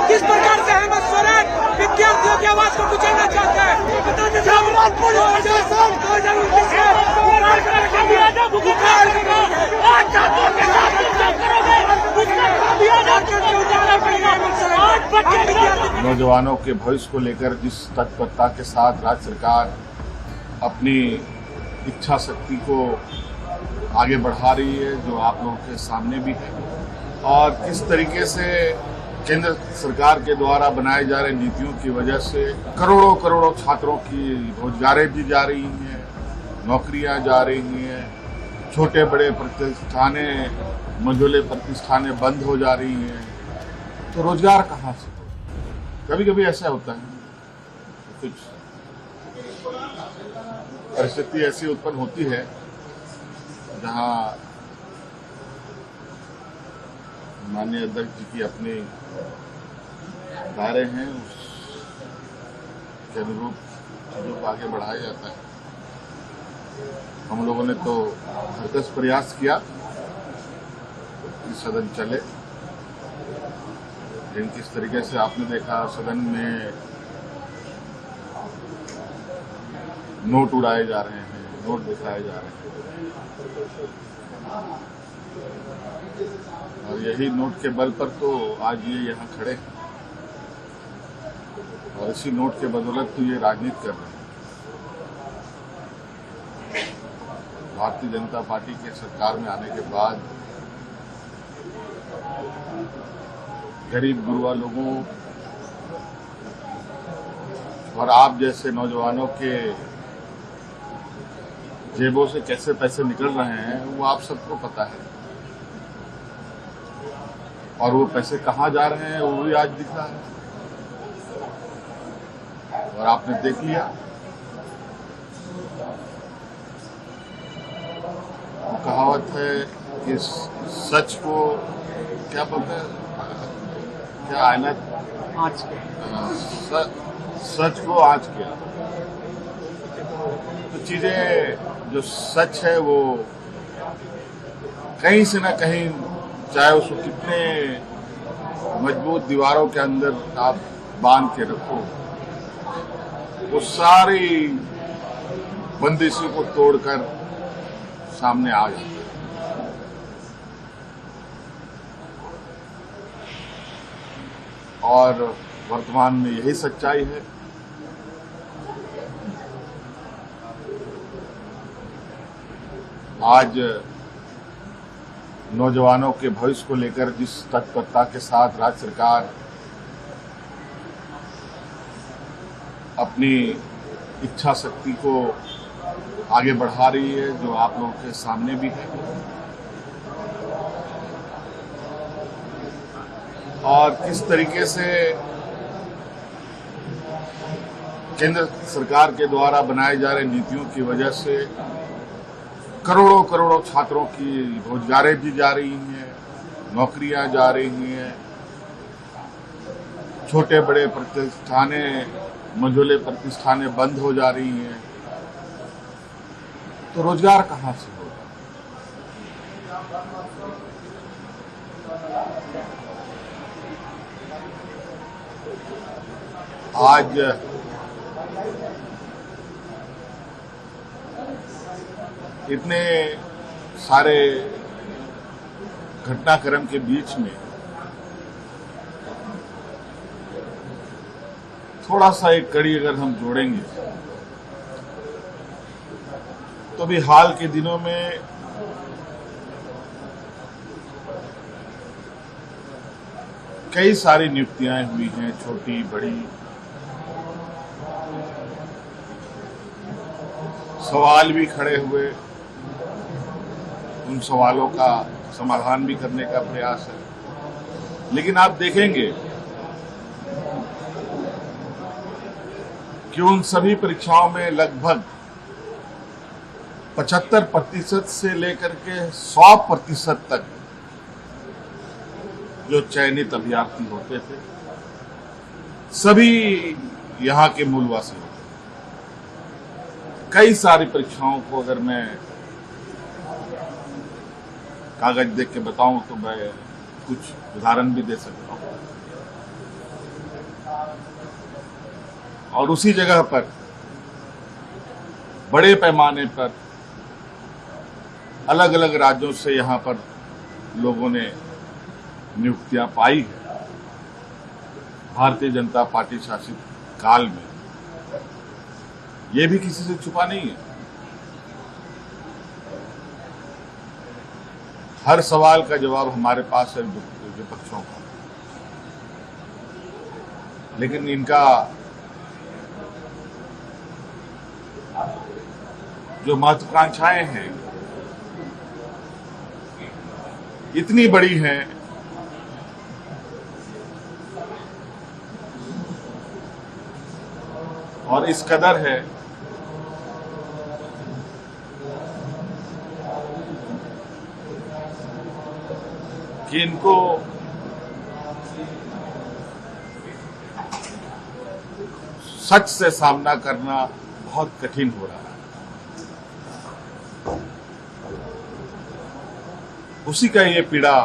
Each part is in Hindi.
किस प्रकार से हेमंत सोरेन विद्यार्थियों की आवाज को कुचलना चाहते हैं? नौजवानों के भविष्य को लेकर जिस तत्परता के साथ राज्य सरकार अपनी इच्छा शक्ति को आगे बढ़ा रही है, जो आप लोगों के सामने भी है, और किस तरीके से केंद्र सरकार के द्वारा बनाए जा रहे नीतियों की वजह से करोड़ों करोड़ों छात्रों की रोजगारें दी जा रही हैं, नौकरियां जा रही हैं, छोटे बड़े प्रतिष्ठानें, मंझोले प्रतिष्ठानें बंद हो जा रही हैं, तो रोजगार कहाँ से? कभी कभी ऐसा होता है, कुछ परिस्थिति ऐसी उत्पन्न होती है जहां माननीय अध्यक्ष जी की अपनी दायरे हैं, उसके अनुरूप चीजों को आगे बढ़ाया जाता है। हम लोगों ने तो भरकस प्रयास किया कि सदन चले, लेकिन किस तरीके से आपने देखा सदन में नोट उड़ाए जा रहे हैं, नोट दिखाए जा रहे हैं, और यही नोट के बल पर तो आज ये यहाँ खड़े हैं, और इसी नोट के बदौलत तो ये राजनीति कर रहे हैं। भारतीय जनता पार्टी के सरकार में आने के बाद गरीब गुरबा लोगों और आप जैसे नौजवानों के जेबों से कैसे पैसे निकल रहे हैं वो आप सबको पता है, और वो पैसे कहाँ जा रहे हैं वो भी आज दिख रहा है, और आपने देख लिया। वो कहावत है कि सच को क्या बोलते हैं, क्या आईना आज सच को आज किया, तो चीजें जो सच है वो कहीं से ना कहीं, चाहे उसको कितने मजबूत दीवारों के अंदर आप बांध के रखो, वो सारी बंदिशों को तोड़कर सामने आ जाता है। और वर्तमान में यही सच्चाई है। आज नौजवानों के भविष्य को लेकर जिस तत्परता के साथ राज्य सरकार अपनी इच्छा शक्ति को आगे बढ़ा रही है, जो आप लोगों के सामने भी है, और किस तरीके से केंद्र सरकार के द्वारा बनाए जा रहे नीतियों की वजह से करोड़ों करोड़ों छात्रों की रोजगारें दी जा रही हैं, नौकरियां जा रही हैं, छोटे बड़े प्रतिष्ठानें, मंझोले प्रतिष्ठानें बंद हो जा रही हैं, तो रोजगार कहाँ से होगा? आज इतने सारे घटनाक्रम के बीच में थोड़ा सा एक कड़ी अगर हम जोड़ेंगे तो भी हाल के दिनों में कई सारी नियुक्तियां हुई हैं, छोटी बड़ी। सवाल भी खड़े हुए, उन सवालों का समाधान भी करने का प्रयास है, लेकिन आप देखेंगे कि उन सभी परीक्षाओं में लगभग 75% से लेकर के 100% तक जो चयनित अभ्यर्थी होते थे सभी यहाँ के मूलवासी होते। कई सारी परीक्षाओं को अगर मैं कागज देख के बताऊं तो मैं कुछ उदाहरण भी दे सकता हूं। और उसी जगह पर बड़े पैमाने पर अलग अलग राज्यों से यहां पर लोगों ने नियुक्तियां पाई है भारतीय जनता पार्टी शासित काल में। ये भी किसी से छुपा नहीं है। हर सवाल का जवाब हमारे पास है विपक्षों का, लेकिन इनका जो महत्वाकांक्षाएं हैं इतनी बड़ी हैं और इस कदर है कि इनको सच से सामना करना बहुत कठिन हो रहा है। उसी का ये पीड़ा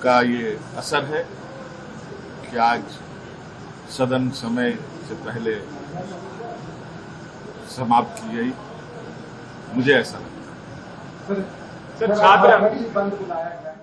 का ये असर है कि आज सदन समय से पहले समाप्त की गई। मुझे ऐसा लगता है। सर छात्र बंद बुलाया गया।